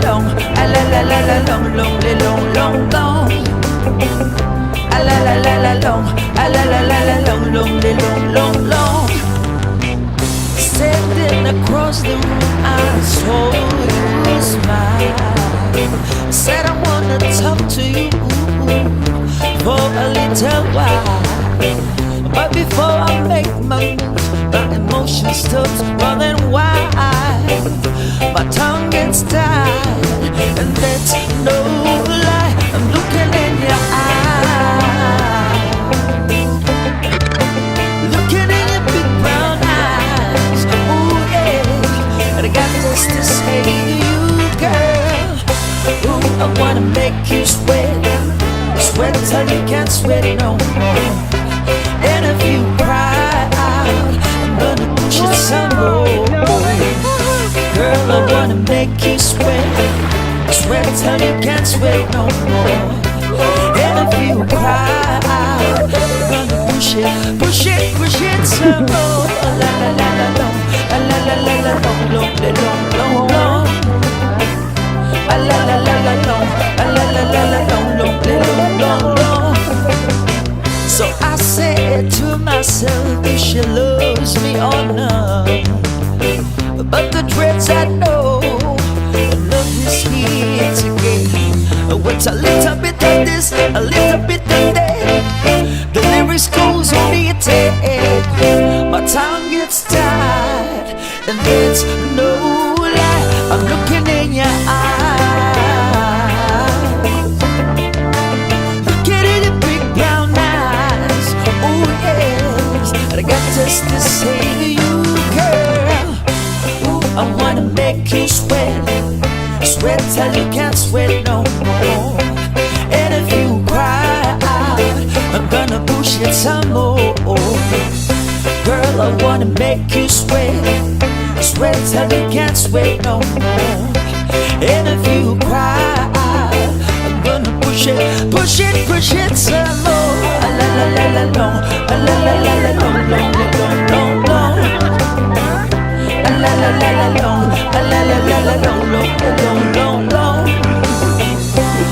long, a la la la la long, long, long, long, long. A la la la la long, a la la la la long, long, long, long, long. Standing across the room, I saw you smile. Said I wanna talk to you for a little while. But before I make my move, my emotions start running wild. My tongue gets tied, and that's no lie. I'm looking in your eyes, looking in your big brown eyes. Ooh yeah, and I got this to say to you, girl. Ooh, I wanna make you sweat, sweat till you can't sweat no more. And if you cry out, I'm gonna push it some more. Girl, I wanna make you sweat, sweat till you can't sweat no more. And if you cry out, I'm gonna push it, push it, push it some more. La la la la long, la la la la la long, long, long, long, long. La la la la la long, la la la la la long, long, long, long, long. So I said to myself, if she loves me or not. But the dreads I know, love is here to get. What's a little bit of this, a little bit of that. The lyrics goes on the attack. My tongue gets tied, and there's no lie. I'm looking in your eyes, looking in your big brown eyes. Oh yes, and I got just to say to you, girl. Ooh, I wanna make you sweat, sweat till you can't sweat no more. And if you cry out, I'm gonna push it some more. Girl, I wanna make you sweat, sweat till you can't sweat no more. And if you cry out, I'm gonna push it, push it, push it some more. A la la la la long, a la la la la long, long, long, long, long. A la la la la long, a la la la la long, long, long, long, long.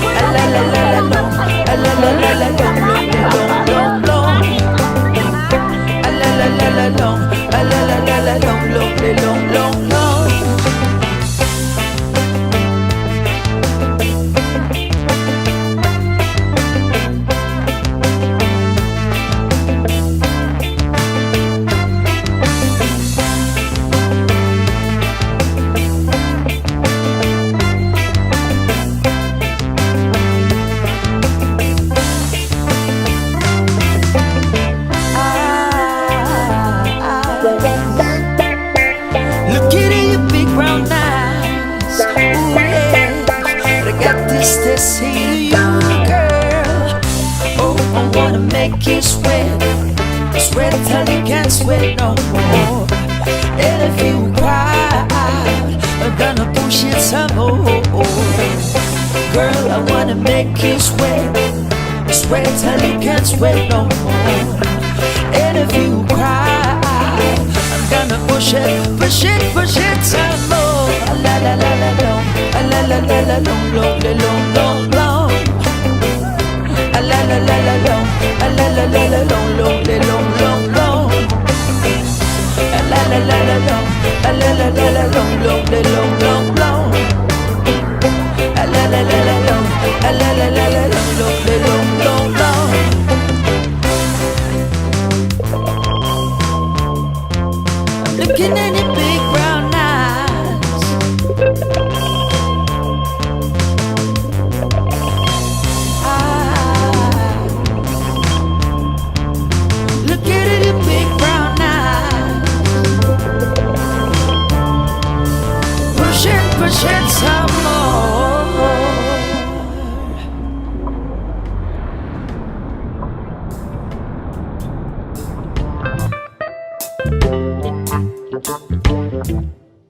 A la la la la long, a la la la la long, long, long, long, long. A la la la la long, a la la la la long, long, long, long, long. To see you, girl. Oh, I wanna make you sweat, sweat till you can't sweat no more. And if you cry out, I'm gonna push it some more. Girl, I wanna make you sweat, sweat till you can't sweat no more. And if you cry out, I'm gonna push it, push it, push it some more. La la la la long, la la la la long, long, long, long, long. La la la la long, la la la la long, long, long, long, long. La la la la long, la la la la long, long, long, long, long. La la la la long, la la la la long, long, long, long, long. I'm looking at your big brown eyes, looking at your big brown eyes. Push it some more.